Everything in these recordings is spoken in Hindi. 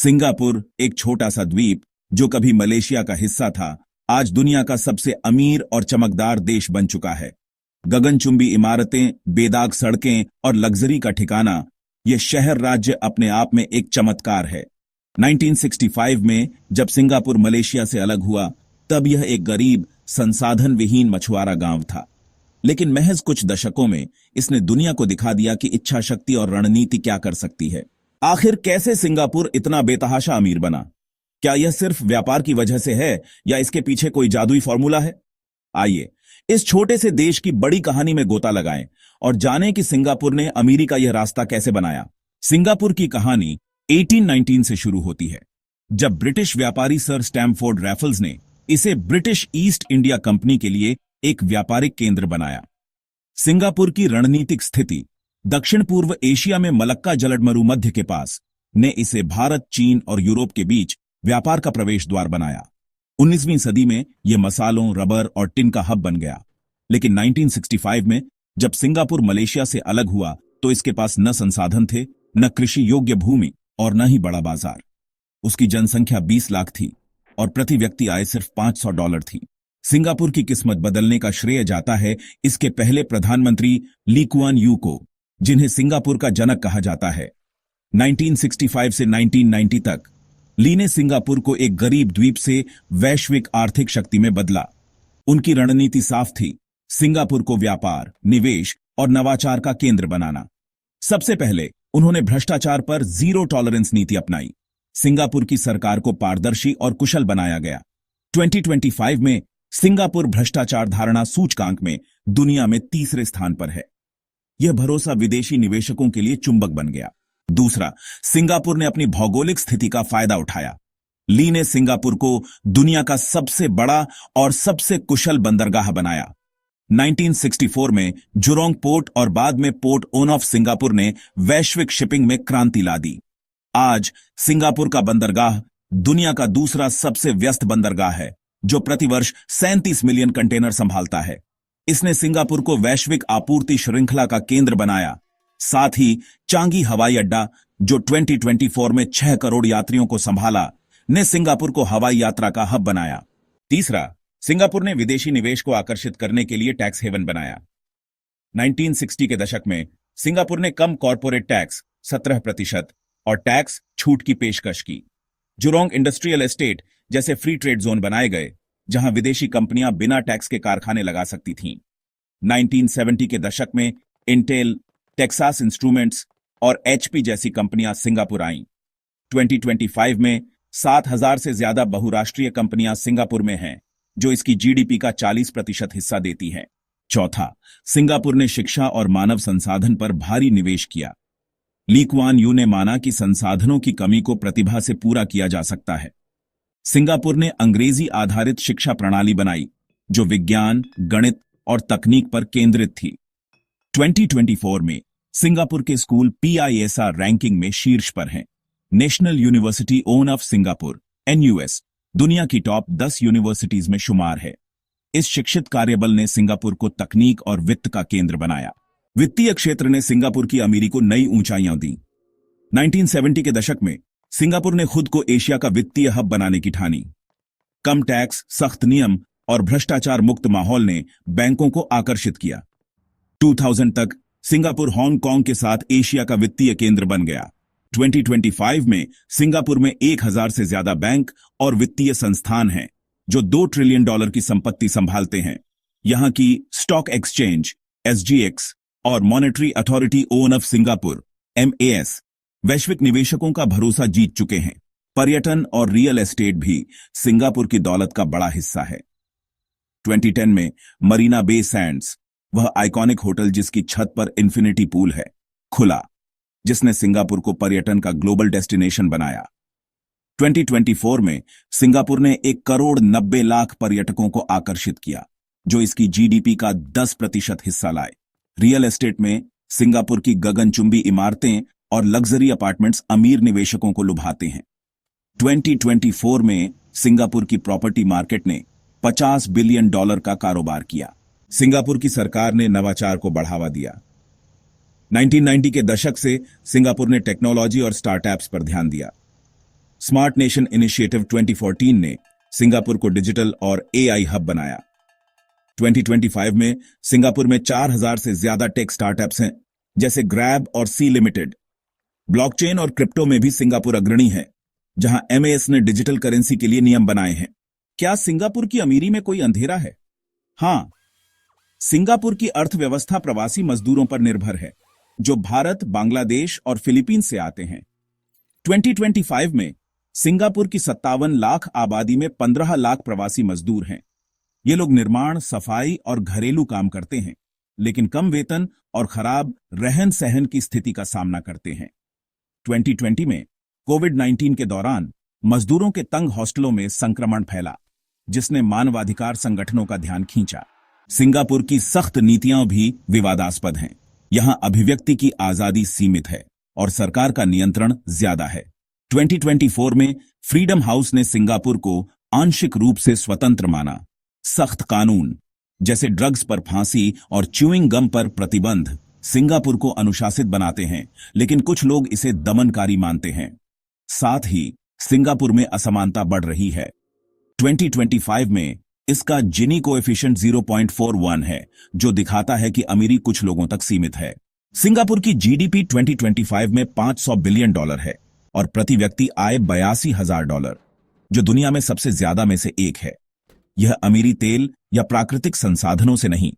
सिंगापुर, एक छोटा सा द्वीप जो कभी मलेशिया का हिस्सा था, आज दुनिया का सबसे अमीर और चमकदार देश बन चुका है। गगनचुंबी इमारतें, बेदाग सड़कें और लग्जरी का ठिकाना, यह शहर राज्य अपने आप में एक चमत्कार है। 1965 में जब सिंगापुर मलेशिया से अलग हुआ, तब यह एक गरीब, संसाधन विहीन मछुआरा गांव था। लेकिन महज कुछ दशकों में इसने दुनिया को दिखा दिया कि इच्छा शक्ति और रणनीति क्या कर सकती है। आखिर कैसे सिंगापुर इतना बेतहाशा अमीर बना? क्या यह सिर्फ व्यापार की वजह से है या इसके पीछे कोई जादुई फॉर्मूला है? आइए इस छोटे से देश की बड़ी कहानी में गोता लगाएं और जानें कि सिंगापुर ने अमीरी का यह रास्ता कैसे बनाया। सिंगापुर की कहानी 1819 से शुरू होती है, जब ब्रिटिश व्यापारी सर स्टैमफोर्ड रैफल्स ने इसे ब्रिटिश ईस्ट इंडिया कंपनी के लिए एक व्यापारिक केंद्र बनाया। सिंगापुर की रणनीतिक स्थिति दक्षिण पूर्व एशिया में मलक्का जलडमरू मध्य के पास ने इसे भारत, चीन और यूरोप के बीच व्यापार का प्रवेश द्वार बनाया। 19वीं सदी में यह मसालों, रबर और टिन का हब बन गया। लेकिन 1965 में जब सिंगापुर मलेशिया से अलग हुआ, तो इसके पास न संसाधन थे, न कृषि योग्य भूमि और न ही बड़ा बाजार। उसकी जनसंख्या 20 लाख थी और प्रति व्यक्ति आय सिर्फ $500 थी। सिंगापुर की किस्मत बदलने का श्रेय जाता है इसके पहले प्रधानमंत्री ली कुआन यू को, जिन्हें सिंगापुर का जनक कहा जाता है। 1965 से 1990 तक ली ने सिंगापुर को एक गरीब द्वीप से वैश्विक आर्थिक शक्ति में बदला। उनकी रणनीति साफ थी, सिंगापुर को व्यापार, निवेश और नवाचार का केंद्र बनाना। सबसे पहले उन्होंने भ्रष्टाचार पर जीरो टॉलरेंस नीति अपनाई। सिंगापुर की सरकार को पारदर्शी और कुशल बनाया गया। 2025 में सिंगापुर भ्रष्टाचार धारणा सूचकांक में दुनिया में तीसरे स्थान पर है। यह भरोसा विदेशी निवेशकों के लिए चुंबक बन गया। दूसरा, सिंगापुर ने अपनी भौगोलिक स्थिति का फायदा उठाया। ली ने सिंगापुर को दुनिया का सबसे बड़ा और सबसे कुशल बंदरगाह बनाया। 1964 में जुरोंग पोर्ट और बाद में पोर्ट ओन ऑफ सिंगापुर ने वैश्विक शिपिंग में क्रांति ला दी। आज सिंगापुर का बंदरगाह दुनिया का दूसरा सबसे व्यस्त बंदरगाह है, जो प्रतिवर्ष 37 मिलियन कंटेनर संभालता है। इसने सिंगापुर को वैश्विक आपूर्ति श्रृंखला का केंद्र बनाया। साथ ही चांगी हवाई अड्डा, जो 2024 में 6 करोड़ यात्रियों को संभाला, ने सिंगापुर को हवाई यात्रा का हब बनाया। तीसरा, सिंगापुर ने विदेशी निवेश को आकर्षित करने के लिए टैक्स हेवन बनाया। 1960 के दशक में सिंगापुर ने कम कॉर्पोरेट टैक्स 17% और टैक्स छूट की पेशकश की। जुरोंग इंडस्ट्रियल एस्टेट जैसे फ्री ट्रेड जोन बनाए गए, जहां विदेशी कंपनियां बिना टैक्स के कारखाने लगा सकती थीं। 1970 के दशक में इंटेल, टेक्सास इंस्ट्रूमेंट्स और एचपी जैसी कंपनियां सिंगापुर आईं। 2025 में 7,000 से ज्यादा बहुराष्ट्रीय कंपनियां सिंगापुर में हैं, जो इसकी जीडीपी का 40% हिस्सा देती हैं। चौथा, सिंगापुर ने शिक्षा और मानव संसाधन पर भारी निवेश किया। ली कुआन यू ने माना कि संसाधनों की कमी को प्रतिभा से पूरा किया जा सकता है। सिंगापुर ने अंग्रेजी आधारित शिक्षा प्रणाली बनाई, जो विज्ञान, गणित और तकनीक पर केंद्रित थी। 2024 में सिंगापुर के स्कूल पीआईएसआर रैंकिंग में शीर्ष पर हैं। National university own of Singapore NUS दुनिया की टॉप 10 यूनिवर्सिटीज में शुमार है। इस शिक्षित कार्यबल ने सिंगापुर को तकनीक और वित्त का केंद्र बनाया। वित्तीय क्षेत्र ने सिंगापुर की अमीरी को नई ऊंचाइयां दी। 1970 के दशक में सिंगापुर ने खुद को एशिया का वित्तीय हब बनाने की ठानी। कम टैक्स, सख्त नियम और भ्रष्टाचार मुक्त माहौल ने बैंकों को आकर्षित किया। 2000 तक सिंगापुर हांगकांग के साथ एशिया का वित्तीय केंद्र बन गया। 2025 में सिंगापुर में 1000 से ज्यादा बैंक और वित्तीय संस्थान हैं, जो $2 ट्रिलियन की संपत्ति संभालते हैं। यहां की स्टॉक एक्सचेंज एसजीएक्स और monetary authority own of Singapore MAS वैश्विक निवेशकों का भरोसा जीत चुके हैं। पर्यटन और रियल एस्टेट भी सिंगापुर की दौलत का बड़ा हिस्सा है। 2010 में मरीना बे सैंड्स, वह आइकॉनिक होटल जिसकी छत पर इन्फिनिटी पूल है, खुला, जिसने सिंगापुर को पर्यटन का ग्लोबल डेस्टिनेशन बनाया। 2024 में सिंगापुर ने 1,90,00,000 पर्यटकों को आकर्षित किया, जो इसकी जीडीपी का 10% हिस्सा लाए। रियल एस्टेट में सिंगापुर की गगनचुंबी इमारतें और लग्जरी अपार्टमेंट्स अमीर निवेशकों को लुभाते हैं। 2024 में सिंगापुर की प्रॉपर्टी मार्केट ने $50 बिलियन का कारोबार किया। सिंगापुर की सरकार ने नवाचार को बढ़ावा दिया। 1990 के दशक से सिंगापुर ने टेक्नोलॉजी और स्टार्टअप्स पर ध्यान दिया। स्मार्ट नेशन इनिशिएटिव 2014 ने सिंगापुर को डिजिटल और एआई हब बनाया। 2025 में सिंगापुर में 4000 से ज्यादा टेक स्टार्टअप्स हैं, जैसे ग्रैब और सी लिमिटेड। ब्लॉकचेन और क्रिप्टो में भी सिंगापुर अग्रणी है, जहां एमएएस ने डिजिटल करेंसी के लिए नियम बनाए हैं। क्या सिंगापुर की अमीरी में कोई अंधेरा है? हां, सिंगापुर की अर्थव्यवस्था प्रवासी मजदूरों पर निर्भर है, जो भारत, बांग्लादेश और फिलीपींस से आते हैं। 2025 में सिंगापुर की 57 लाख आबादी में 15 लाख प्रवासी मजदूर हैं। ये लोग निर्माण, सफाई और घरेलू काम करते हैं, लेकिन कम वेतन और खराब रहन सहन की स्थिति का सामना करते हैं। 2020 में कोविड-19 के दौरान मजदूरों के तंग हॉस्टलों में संक्रमण फैला, जिसने मानवाधिकार संगठनों का ध्यान खींचा। सिंगापुर की सख्त नीतियां भी विवादास्पद हैं। यहां अभिव्यक्ति की आजादी सीमित है और सरकार का नियंत्रण ज्यादा है। 2024 में फ्रीडम हाउस ने सिंगापुर को आंशिक रूप से स्वतंत्र माना। सख्त कानून, जैसे ड्रग्स पर फांसी और च्यूइंग गम पर प्रतिबंध, सिंगापुर को अनुशासित बनाते हैं, लेकिन कुछ लोग इसे दमनकारी मानते हैं। साथ ही सिंगापुर में असमानता बढ़ रही है। 2025 में इसका जिनी कोएफिशिएंट 0.41 है, जो दिखाता है कि अमीरी कुछ लोगों तक सीमित है। सिंगापुर की जीडीपी 2025 में $500 बिलियन है और प्रति व्यक्ति आय $82,000, जो दुनिया में सबसे ज्यादा में से एक है। यह अमीरी तेल या प्राकृतिक संसाधनों से नहीं,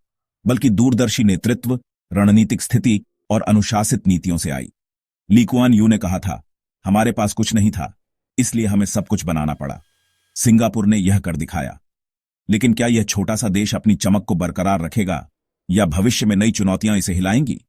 बल्कि दूरदर्शी नेतृत्व, रणनीतिक स्थिति और अनुशासित नीतियों से आई। ली कुआन यू ने कहा था, हमारे पास कुछ नहीं था, इसलिए हमें सब कुछ बनाना पड़ा। सिंगापुर ने यह कर दिखाया। लेकिन क्या यह छोटा सा देश अपनी चमक को बरकरार रखेगा, या भविष्य में नई चुनौतियां इसे हिलाएंगी?